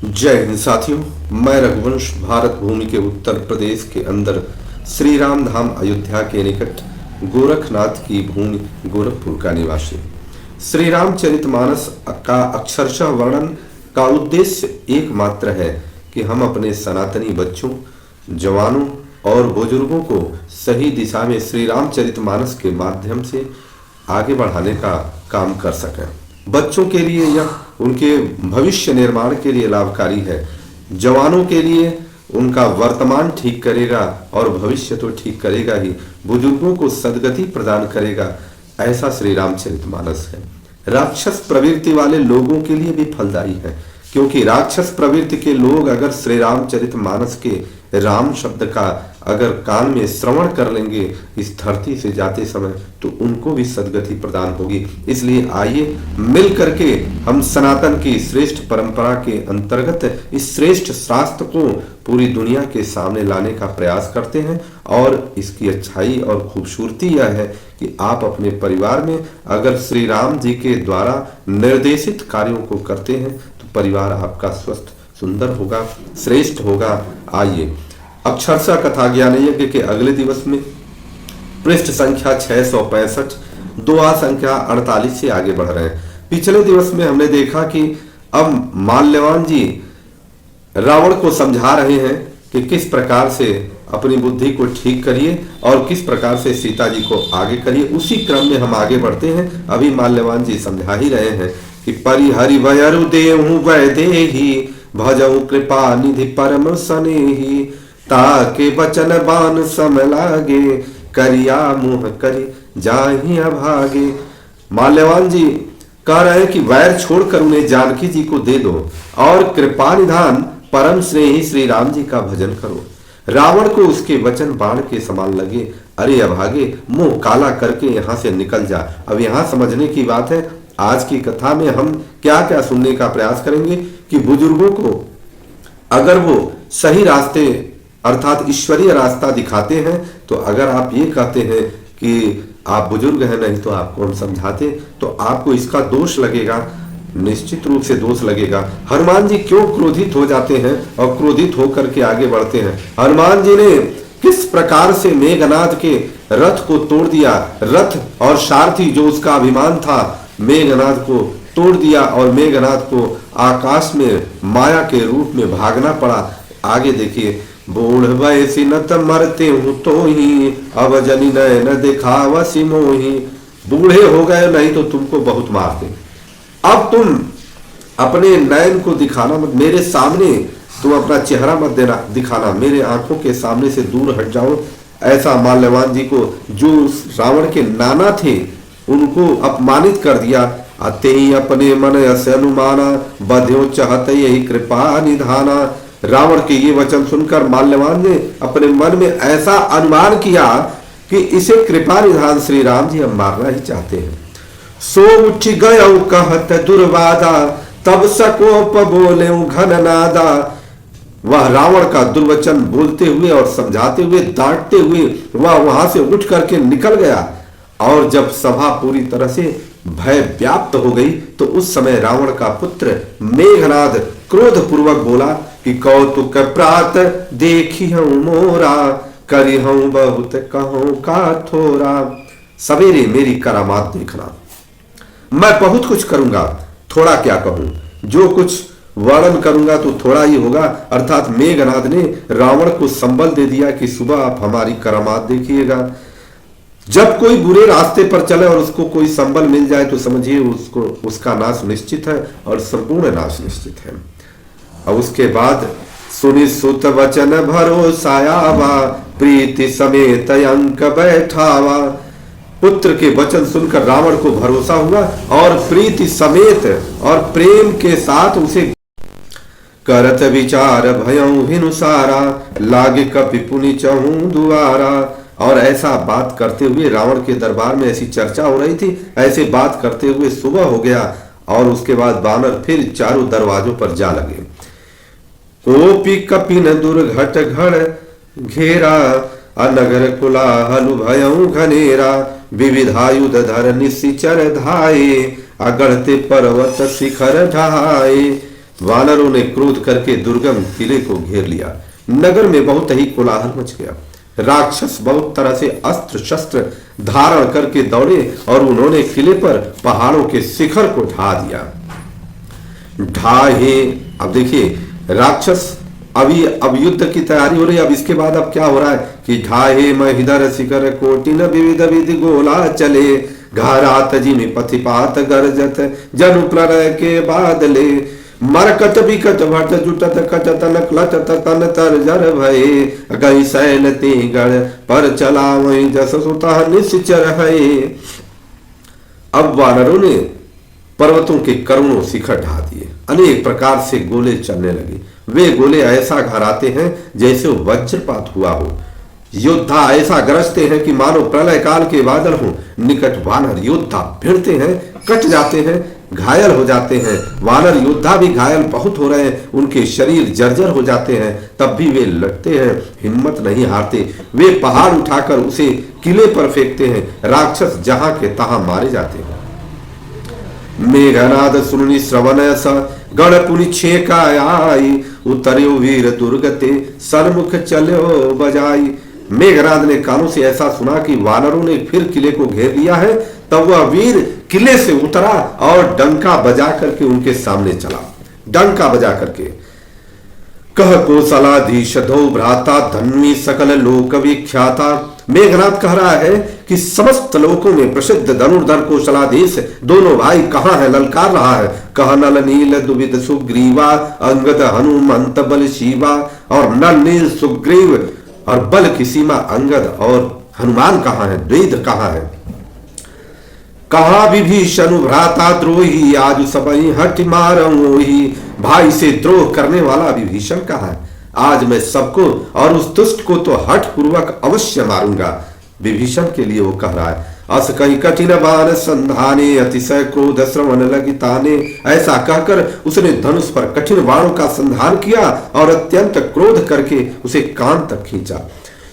जय हिंद साथियों। मैं रघुवंश भारत भूमि के उत्तर प्रदेश के अंदर श्री राम धाम अयोध्या के निकट गोरखनाथ की भूमि गोरखपुर का निवासी श्री रामचरितमानस का अक्षरशः वर्णन का उद्देश्य एकमात्र है कि हम अपने सनातनी बच्चों, जवानों और बुजुर्गों को सही दिशा में श्री रामचरितमानस के माध्यम से आगे बढ़ाने का काम कर सकें। बच्चों के लिए यह उनके भविष्य निर्माण के लिए लाभकारी है, जवानों के लिए उनका वर्तमान ठीक करेगा और भविष्य तो ठीक करेगा ही, बुजुर्गों को सद्गति प्रदान करेगा। ऐसा श्री रामचरितमानस है। राक्षस प्रवृत्ति वाले लोगों के लिए भी फलदायी है, क्योंकि राक्षस प्रवृत्ति के लोग अगर श्री रामचरितमानस के राम शब्द का अगर कान में श्रवण कर लेंगे इस धरती से जाते समय, तो उनको भी सद्गति प्रदान होगी। इसलिए आइए मिल करके हम सनातन की श्रेष्ठ परंपरा के अंतर्गत इस श्रेष्ठ शास्त्र को पूरी दुनिया के सामने लाने का प्रयास करते हैं। और इसकी अच्छाई और खूबसूरती यह है कि आप अपने परिवार में अगर श्री राम जी के द्वारा निर्देशित कार्यों को करते हैं तो परिवार आपका स्वस्थ, सुंदर होगा, श्रेष्ठ होगा। आइए अक्षरशः कथा ज्ञान यज्ञ के अगले दिवस में पृष्ठ संख्या 665, दुआ संख्या 48 से आगे बढ़ रहे हैं। पिछले दिवस में हमने देखा कि अब माल्यवान जी रावण को समझा रहे हैं कि किस प्रकार से अपनी बुद्धि को ठीक करिए और किस प्रकार से सीता जी को आगे करिए। उसी क्रम में हम आगे बढ़ते हैं। अभी माल्यवान जी समझा ही रहे हैं कि परिहरि वयरु देहु वैदेही भजऊ कृपा निधि परम सनेही ताके बचन बान सम लागे करिया मुह करी जाहि अभागे। माल्यवान जी कह रहे हैं कि वैर छोड़कर उन्हें जानकी जी को दे दो और कृपा निधान परम स्नेही श्री राम जी का भजन करो। रावण को उसके वचन बाण के समान लगे। अरे अभागे, मुंह काला करके यहां से निकल जा। अब यहां समझने की बात है, आज की कथा में हम क्या क्या सुनने का प्रयास करेंगे कि बुजुर्गों को अगर वो सही रास्ते अर्थात ईश्वरीय रास्ता दिखाते हैं, तो अगर आप ये कहते हैं कि आप बुजुर्ग हैं, नहीं तो आपको हम समझाते, तो आपको इसका दोष लगेगा, निश्चित रूप से दोष लगेगा। हनुमान जी क्यों क्रोधित हो जाते हैं और क्रोधित होकर के आगे बढ़ते हैं? हनुमान जी ने किस प्रकार से मेघनाद के रथ को तोड़ दिया, रथ और सारथी जो उसका अभिमान था, मेघनाद को तोड़ दिया और मेघनाद को आकाश में माया के रूप में भागना पड़ा। आगे देखिए, बूढ़ वैसी न त मरते हूं तो ही अब जनी न दिखावसी मोही। बूढ़े हो गए, नहीं तो तुमको बहुत मारते। अब तुम अपने नयन को दिखाना मत, मेरे सामने तुम अपना चेहरा मत देना दिखाना, मेरे आंखों के सामने से दूर हट जाओ। ऐसा माल्यवान जी को जो रावण के नाना थे उनको अपमानित कर दिया। अते ही अपने मन असे अनुमाना बध्यो चाहते यही कृपा निधाना। रावण के ये वचन सुनकर माल्यवान ने अपने मन में ऐसा अनुमान किया कि इसे कृपा निधान श्री राम जी अब मारना ही चाहते हैं। सो उठ गयो कहत दुर्वादा तब सकोप बोले घन नादा। वह रावण का दुर्वचन बोलते हुए और समझाते हुए, डांटते हुए वह वहां से उठ करके निकल गया। और जब सभा पूरी तरह से भय व्याप्त हो गई तो उस समय रावण का पुत्र मेघनाद क्रोध पूर्वक बोला कि कौतुक प्रात देखी हूं मोरा करी हूं बहुत कहूं का थोरा। सवेरे मेरी करामात देखना, मैं बहुत कुछ करूंगा, थोड़ा क्या कहूं, जो कुछ वर्णन करूंगा तो थोड़ा ही होगा। अर्थात मेघनाद ने रावण को संबल दे दिया कि सुबह आप हमारी करामात देखिएगा। जब कोई बुरे रास्ते पर चले और उसको कोई संबल मिल जाए तो समझिए उसको उसका नाश निश्चित है और संपूर्ण नाश निश्चित है। अब उसके बाद सुनि सुत वचन भरोसायावा प्रीति समेत अंक बैठावा। पुत्र के वचन सुनकर रावण को भरोसा हुआ और प्रीति समेत और प्रेम के साथ उसे करत विचार भयं हिनुसारा लागे कपि पुनि चहूं दुआरा। और ऐसा बात करते हुए रावण के दरबार में ऐसी चर्चा हो रही थी, ऐसे बात करते हुए सुबह हो गया और उसके बाद बानर फिर चारों दरवाजों पर जा लगे। कोपी कपिन दुर्घट घड़ घेरा अनगर कुलाहलु भयं घनेरा विविधायुध धर निशिचर धाये अगढ़ते पर्वत शिखर ढहाए। वानरों ने क्रोध करके दुर्गम किले को घेर लिया। नगर में बहुत ही कोलाहल मच गया। राक्षस बहुत तरह से अस्त्र शस्त्र धारण करके दौड़े और उन्होंने किले पर पहाड़ों के शिखर को ढा दिया। ढाहे, अब देखिए राक्षस अब युद्ध की तैयारी हो रही है। अब इसके बाद अब क्या हो रहा है कि ढाहे महिधर शिखर कोटिन विविध विधि गोला चले, घारात जिमि पथिपात गरजत जनु प्रलय के बादले, मरकट बिकट भट जुटत कटत नकलचत तन तर जर भये, गई सैल ते गढ़ पर चला वही जस सुतः निश्चर है। अब वानरों ने पर्वतों के करोड़ों शिखर ढा दिए। अनेक प्रकार से गोले चलने लगे। वे गोले ऐसा घराते हैं जैसे वज्रपात हुआ हो। योद्धा ऐसा गरजते हैं कि मानो प्रलय काल के बादल हो। निकट वानर योद्धा भिड़ते हैं, कट जाते हैं, घायल हो जाते हैं। वानर योद्धा भी घायल बहुत हो रहे हैं, उनके शरीर जर्जर हो जाते हैं, तब भी वे लड़ते हैं, हिम्मत नहीं हारते। वे पहाड़ उठाकर उसे किले पर फेंकते हैं। राक्षस जहां के तहां मारे जाते हैं। मेघनाद सुनि श्रवण स गण पुनि छेका आई, उतर्यो वीर दुर्गते सन्मुख चलो बजाई। मेघनाद ने कानों से ऐसा सुना कि वानरों ने फिर किले को घेर लिया है। तब वह वीर किले से उतरा और डंका बजा करके उनके सामने चला। डंका बजा करके कह कौशलाधीश धो भ्राता धन्वी सकल लोक विख्याता। मेघनाद कह रहा है कि समस्त लोकों में प्रसिद्ध धनुर्धर कौशलाधीश दोनों भाई कहाँ है, ललकार रहा है। कह नल नील दुविध सुग्रीवा अंगद हनुमंत बल शिवा। और नल नील सुग्रीव और बल की सीमा अंगद और हनुमान कहाँ है, द्विध कहाँ है। कहा विभीषण भ्राता द्रोही आज सबई हट मारूं ही। भाई से द्रोह करने वाला विभीषण कहा है, आज मैं सबको और उस दुष्ट को तो हठ पूर्वक अवश्य मारूंगा। विभीषण के लिए वो कह रहा है। अस कई कठिन बाण संधाने अतिशय क्रोध श्रवण लगी ताने। ऐसा कहकर उसने धनुष पर कठिन बाणों का संधान किया और अत्यंत क्रोध करके उसे कान तक खींचा।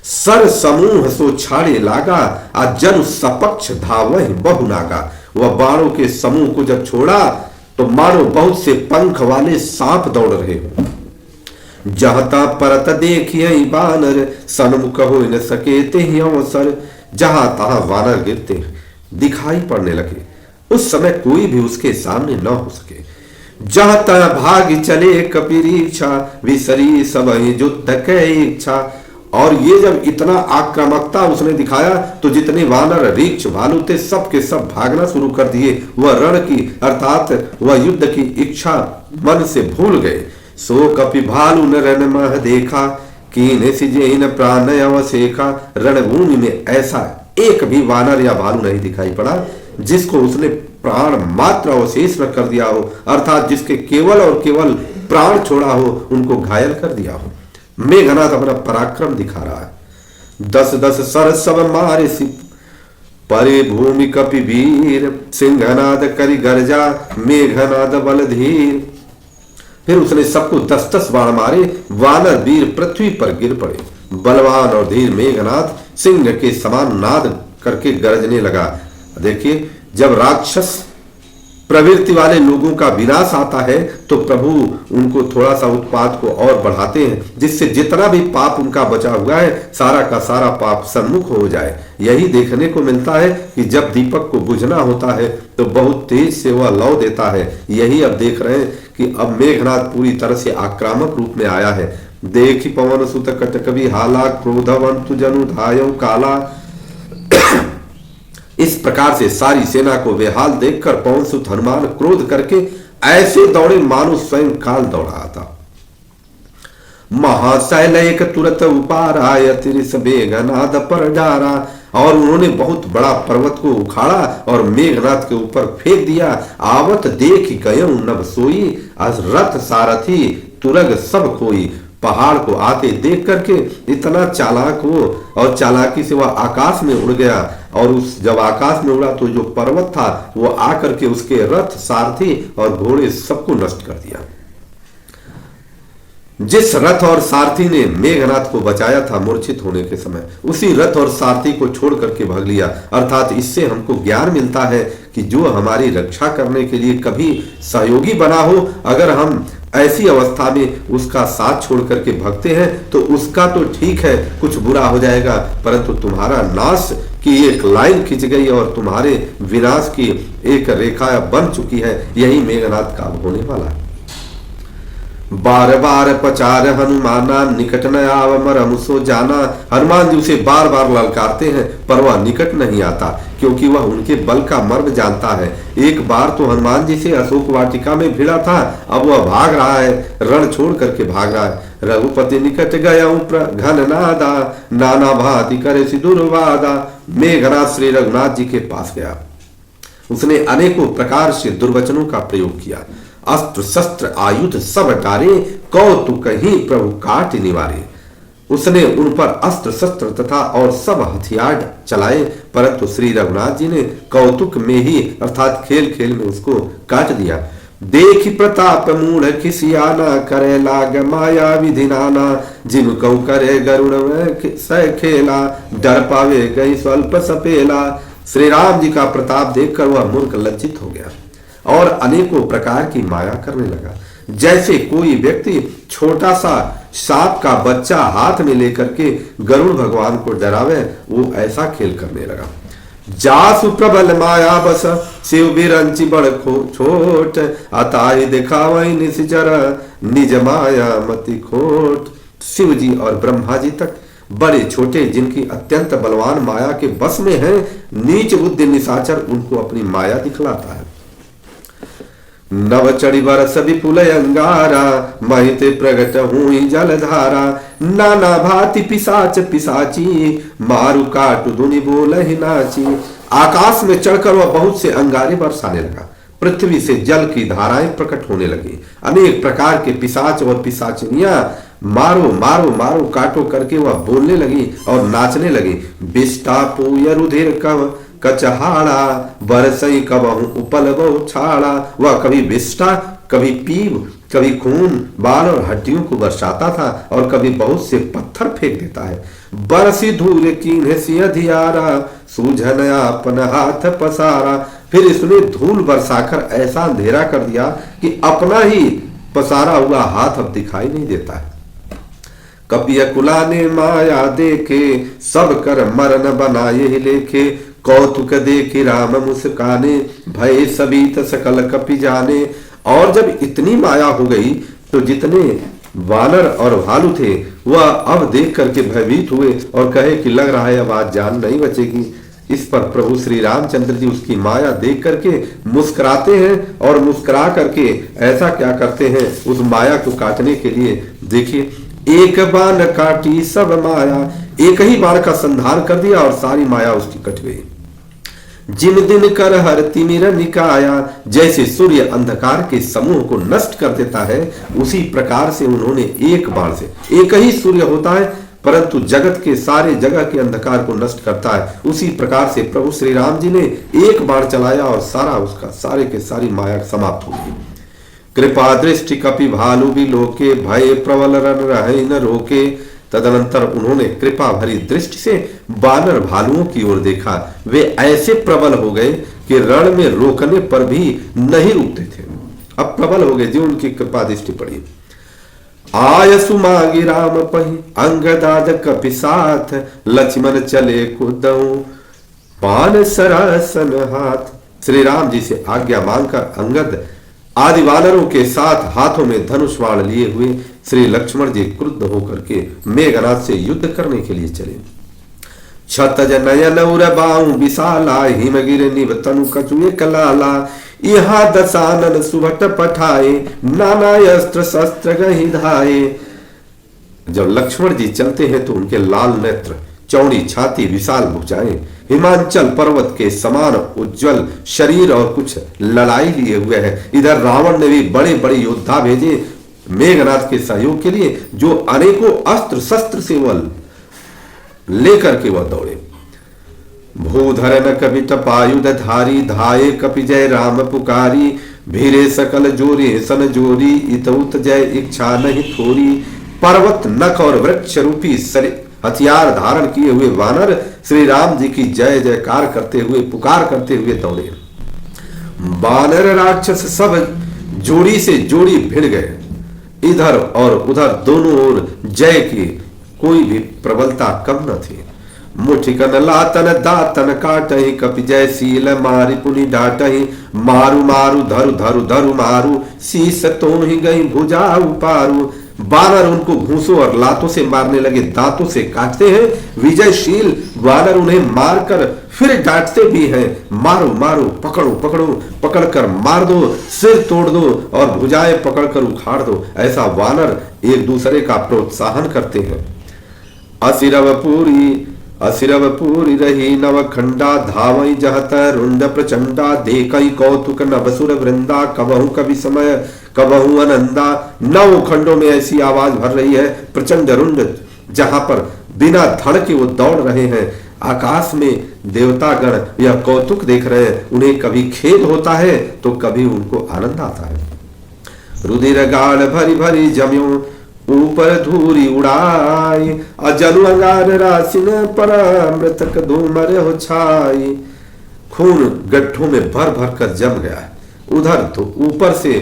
सर समूह सो छाड़े लागा, आज जन सपक्ष धावहि बहु नागा। वह बाणों के समूह को जब छोड़ा तो मानो बहुत से पंख वाले सांप दौड़ रहे हो। जहता परत देखिए बानर सन्मुख हो न सके ते ही अवसर। जहां तहां वानर गिरते दिखाई पड़ने लगे, उस समय कोई भी उसके सामने न हो सके। जहाँ तहाँ भाग चले कपिरीक्षा, विसरी सब युद्ध के इच्छा। और ये जब इतना आक्रामकता उसने दिखाया तो जितने वानर रीक्ष भालू थे सब के सब भागना शुरू कर दिए। वह रण की अर्थात वह युद्ध की इच्छा मन से भूल गए। सो कपि भालू न रण मह देखा, कीने सिजेन प्राण अवसेखा। रणभूमि में ऐसा एक भी वानर या भालू नहीं दिखाई पड़ा जिसको उसने प्राण मात्र अवशेष न कर दिया हो, अर्थात जिसके केवल और केवल प्राण छोड़ा हो, उनको घायल कर दिया हो। मेघनाद अपना पराक्रम दिखा रहा है। 10-10 सर सब मारे परे भूमि कपि वीर, सिंहनाद करि गर्जा मेघनाद बल धीर। फिर उसने सबको 10-10 बाण मारे। वानर वीर पृथ्वी पर गिर पड़े। बलवान और धीर मेघनाद सिंह के समान नाद करके गरजने लगा। देखिए, जब राक्षस प्रवृत्ति वाले लोगों का विनाश आता है तो प्रभु उनको थोड़ा सा उत्पात को और बढ़ाते हैं, जिससे जितना भी पाप उनका बचा हुआ है सारा का सारा पाप सन्मुख हो जाए। यही देखने को मिलता है कि जब दीपक को बुझना होता है तो बहुत तेज से वह लौ देता है। यही अब देख रहे हैं कि अब मेघनाद पूरी तरह से आक्रामक रूप में आया है। देखी पवन सुत कट कवि हाला, क्रोधवंतु जनु धायौ काला। इस प्रकार से सारी सेना को बेहाल देखकर पवन सुत हनुमान क्रोध करके ऐसे दौड़े मानो स्वयं काल दौड़ा था। महाशैल एक तुरंत उपाराय तिरिस मेघनाद पर डारा। और उन्होंने बहुत बड़ा पर्वत को उखाड़ा और मेघनाद के ऊपर फेंक दिया। आवत देख गयो नभ सोई, अस रथ सारथी तुरग सब खोई। पहाड़ को आते देख करके इतना चालाक हो और चालाकी से वह आकाश में उड़ गया। और उस जब आकाश में उड़ा तो जो पर्वत था वो आकर के उसके रथ सारथी और घोड़े सबको नष्ट कर दिया। जिस रथ और सारथी ने मेघनाद को बचाया था मूर्छित होने के समय, उसी रथ और सारथी को छोड़ करके भाग लिया। अर्थात इससे हमको ज्ञान मिलता है कि जो हमारी रक्षा करने के लिए कभी सहयोगी बना हो, अगर हम ऐसी अवस्था में उसका साथ छोड़ करके भगते हैं तो उसका तो ठीक है, कुछ बुरा हो जाएगा, परंतु तुम्हारा नाश की एक लाइन खिंच गई और तुम्हारे विनाश की एक रेखा बन चुकी है। यही मेघनाद काल होने वाला है। बार बार पचार हनुमाना, निकट न आव मरम सो जाना। हनुमान जी उसे बार बार ललकारते हैं पर वह निकट नहीं आता, क्योंकि वह उनके बल का मर्म जानता है। एक बार तो हनुमान जी से अशोक वाटिका में भिड़ा था, अब वह भाग रहा है, रण छोड़ करके भाग रहा है। रघुपति निकट गया घन नादा, नाना भांति करे दुर्वादा। मेघनाद श्री रघुनाथ जी के पास गया, उसने अनेकों प्रकार से दुर्वचनों का प्रयोग किया। अस्त्र शस्त्र आयुध सब डारे, कौतुक ही प्रभु काट निवारे। उसने उन पर अस्त्र शस्त्र तथा और सब हथियार चलाए, परंतु श्री रघुनाथ जी ने कौतुक में ही अर्थात खेल खेल में उसको काट दिया। देखी प्रताप मूढ़ खिसियाना, करे लाग माया विधि नाना। जिनको करे गरुड़ में सह खेला, डर पावे गई स्वल्प सपेला। श्री राम जी का प्रताप देखकर वह मूर्ख लज्जित हो गया और अनेकों प्रकार की माया करने लगा। जैसे कोई व्यक्ति छोटा सा सांप का बच्चा हाथ में लेकर के गरुड़ भगवान को डरावे, वो ऐसा खेल करने लगा। जासु प्रबल माया बस, शिव बिरंची बड़ छोट। अताहि दिखावई निश्चर, निज माया मति खोट। शिव जी और ब्रह्मा जी तक बड़े छोटे जिनकी अत्यंत बलवान माया के बस में है, नीच बुद्धि निशाचर उनको अपनी माया दिखलाता है। नव चढ़ी बरस विपुल अंगारा, महिते प्रगट हुई जलधारा। नाना भांति पिशाच पिशाची, मारु काटु धुनि बोलहि नाची। आकाश में चढ़कर वह बहुत से अंगारे बरसाने लगा, पृथ्वी से जल की धाराएं प्रकट होने लगी। अनेक प्रकार के पिशाच और पिशाचिनियां मारो मारो मारो काटो करके वह बोलने लगी और नाचने लगी। बिष्टा पूय रुधिर कव कचहाड़ा, बरसई कबहू उपल बहु छाड़ा। वह कभी विष्ठा, कभी पीव, कभी खून, बाल और हड्डियों को बरसाता था और कभी बहुत से पत्थर फेंक देता है। बरसी धूल कीन्हे सिय धियारा, सूझन आपन हाथ पसारा। फिर इसने धूल बरसाकर ऐसा अंधेरा कर दिया कि अपना ही पसारा हुआ हाथ अब दिखाई नहीं देता है। कपिय कुला ने माया देखे, सब कर मरण बनाए लेखे। कौतुक देखी राम मुस्काने, भय सबीत सकल कपि जाने। और जब इतनी माया हो गई तो जितने वानर और भालू थे वह अब देख करके भयभीत हुए और कहे कि लग रहा है अब आज जान नहीं बचेगी। इस पर प्रभु श्री रामचंद्र जी उसकी माया देख करके मुस्कुराते हैं और मुस्कुरा करके ऐसा क्या करते हैं उस माया को काटने के लिए। देखिए, एक बाण काटी सब माया, एक ही बाण का संधान कर दिया और सारी माया उसकी कट गई। जिन दिन कर हर तिमिर निकाया, जैसे सूर्य अंधकार के समूह को नष्ट कर देता है, उसी प्रकार से उन्होंने एक बाण से, एक ही सूर्य होता है परंतु जगत के सारे जगह के अंधकार को नष्ट करता है, उसी प्रकार से प्रभु श्री राम जी ने एक बाण चलाया और सारा उसका सारे के सारी माया समाप्त हो गई। कृपा दृष्टि कपि भालु भी लोके, भय प्रबल रन रहे न रोके। तदनंतर उन्होंने कृपा भरी दृष्टि से बानर भालुओं की ओर देखा। वे ऐसे प्रबल हो गए कि रण में रोकने पर भी नहीं रुकते थे। अब प्रबल हो गए जो उनकी कृपा दृष्टि पड़ी। आय सुमागी राम पही, अंगदाद कपि साथ। लक्ष्मण चले कुदऊ, पान सरासन हाथ। श्री राम जी से आज्ञा मांगकर अंगद आदि वानरों के साथ हाथों में धनुष बाण लिए हुए श्री लक्ष्मण जी क्रुद्ध होकर के मेघनाद से युद्ध करने के लिए चले। छतज नयन उर बाहु विशाला, हिमगिर निभ तनु कछुए कलाला। यहाँ दशानन सुभट पठाए, नाना अस्त्र शस्त्र गहि धाये। जब लक्ष्मण जी चलते हैं तो उनके लाल नेत्र, चौड़ी छाती, विशाल भुजाएं, हिमांचल पर्वत के समान उज्जवल शरीर और कुछ लड़ाई लिए हुए हैं। इधर रावण ने भी बड़े बड़े योद्धा भेजे मेघनाद के सहयोग के लिए, जो अनेकों अस्त्र शस्त्र से वह लेकर के वह दौड़े। भूधर न कपि टपायुध धारी, धाये कपि जय राम पुकारी। भीरे सकल जोरे सन जोरी, इतउत जय इच्छा नहीं थोरी। पर्वत नख और वृक्ष रूपी हथियार धारण किए हुए वानर श्री राम जी की जय जयकार करते हुए पुकार करते हुए दौड़े। वानर राक्षस सब जोड़ी से जोड़ी भिड़ गए इधर और उधर दोनों ओर जय की कोई भी प्रबलता कम न थी। मुठिकन लातन दातन काटहि कपि जयशील मारि पुनि डांटहि मारु मारु धरु धरु धरु मारु शीस तोहि गई भुजा उपारु। वानर उनको घूंसों और लातों से मारने लगे, दांतों से काटते हैं। विजयशील वानर उन्हें मारकर फिर डांटते भी हैं, मारो मारो, पकड़ो पकड़ो, पकड़कर मार दो, सिर तोड़ दो और भुजाएं पकड़कर उखाड़ दो। ऐसा वानर एक दूसरे का प्रोत्साहन करते हैं। असिरवपुरी रही नवखंडा धावई जहत रुंड प्रचंडा देखई कौतुक नवसुर वृंदा कबहु कवि समय कबहु अनंदा। नौ खंडों में ऐसी आवाज भर रही है, प्रचंड रुंड, जहां पर बिना धड़ के वो दौड़ रहे हैं। आकाश में देवतागण यह कौतुक देख रहे हैं, उन्हें कभी खेद होता है तो कभी उनको आनंद आता है। रुधिर गाढ़ भरी भरी जम्यो ऊपर धूरी उड़ाई अजनु अंगार रासिन पर मृतक धूमर हो छाई। खून गड्ढों में भर भर कर जम गया है, उधर तो ऊपर से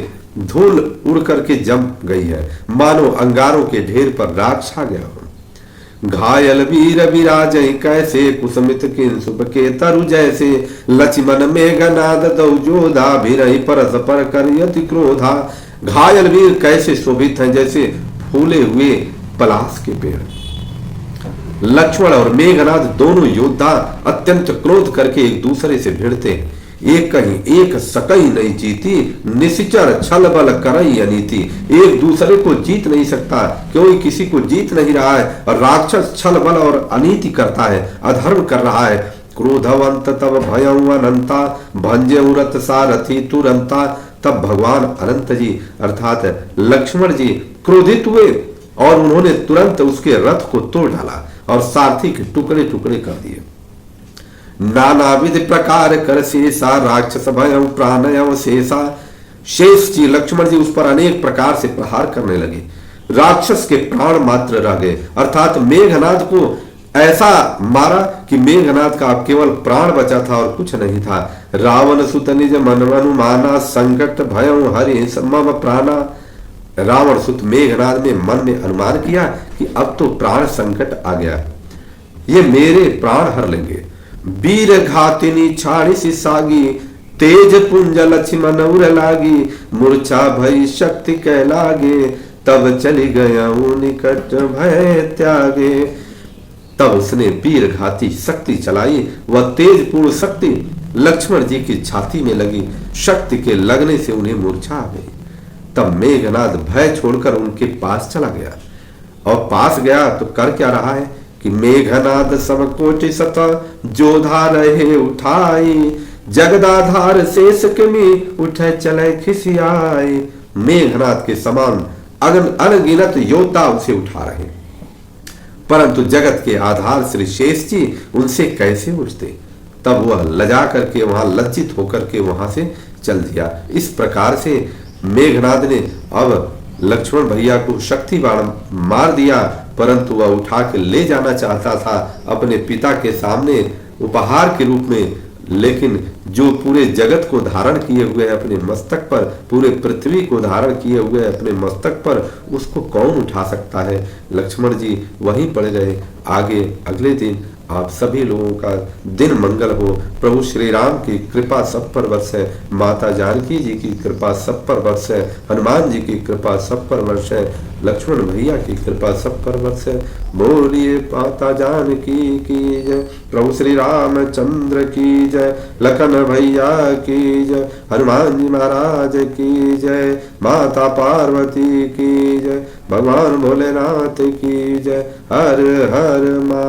धूल उड़ करके जम गई है, मानो अंगारों के ढेर पर राख छा गया हो। घायल वीर विराजय कैसे कुसमित किंसुब के तरु जैसे लक्ष्मण मेघनाद दौ जोधा भिरहि परस पर करियति क्रोधा। घायल वीर कैसे शोभित हैं जैसे फूले हुए पलाश के पेड़। लक्ष्मण और मेघनाद दोनों योद्धा अत्यंत क्रोध करके एक दूसरे से भिड़ते हैं। एक कहीं एक सकई नहीं जीती, निश्चर छल बल करई अनीति। एक दूसरे को जीत नहीं सकता, कोई किसी को जीत नहीं रहा है और राक्षस छल बल और अनीति करता है, अधर्म कर रहा है। क्रोधवंत तब भयं अनंता भंजे उरत सारथी तुरंता। तब भगवान अनंत जी अर्थात लक्ष्मण जी क्रोधित हुए और उन्होंने तुरंत उसके रथ को तोड़ डाला और सारथी के टुकड़े टुकड़े कर दिए। नानाविध प्रकार कर शेषा राक्षस भयं प्राणयं शेषा। शेष जी लक्ष्मण जी उस पर अनेक प्रकार से प्रहार करने लगे, राक्षस के प्राण मात्र रह गए। अर्थात मेघनाद को ऐसा मारा कि मेघनाद का अब केवल प्राण बचा था और कुछ नहीं था। रावण सुत निज मन अनुमाना संकट भयं हरि मम प्राणा। रावण सुत मेघनाद ने मन में अनुमान किया कि अब तो प्राण संकट आ गया, ये मेरे प्राण हर लेंगे। वीर घातिनी छाड़ी सागी तेज पुंज लक्ष्मण उर लागी मूर्छा भई शक्ति कह लागे तब चली गया निकट भय त्यागे। तब उसने वीर घाती शक्ति चलाई, वह तेज पूर्ण शक्ति लक्ष्मण जी की छाती में लगी। शक्ति के लगने से उन्हें मूर्छा आ गई। तब मेघनाद भय छोड़कर उनके पास चला गया और पास गया तो कर क्या रहा है कि मेघनाद सब कोटि सत जोधा रहे उठाई जगदाधार शेष किमी उठे चले खिसियाई। मेघनाद के समान अनगिनत योद्धा उसे उठा रहे, परंतु जगत के आधार श्री शेष जी उनसे कैसे उठते। तब वह लजा करके वहां लज्जित होकर के वहां से चल दिया। इस प्रकार से मेघनाद ने अब लक्ष्मण भैया को शक्ति बाण मार दिया, परंतु वह उठा के ले जाना चाहता था अपने पिता के सामने उपहार के रूप में। लेकिन जो पूरे जगत को धारण किए हुए अपने मस्तक पर, पूरे पृथ्वी को धारण किए हुए अपने मस्तक पर, उसको कौन उठा सकता है। लक्ष्मण जी वहीं पड़े रहे। आगे अगले दिन आप सभी लोगों का दिन मंगल हो। प्रभु श्री राम की कृपा सब पर बरसे, माता जानकी जी की कृपा सब पर बरसे, हनुमान जी की कृपा सब पर बरसे, लक्ष्मण भैया की कृपा सब पर बरसे। बोलिए माता जानकी की जय, प्रभु श्री रामचंद्र की जय, लखन भैया की जय, हनुमान जी महाराज की जय, माता पार्वती की जय, भगवान भोलेनाथ की जय। हर हर मा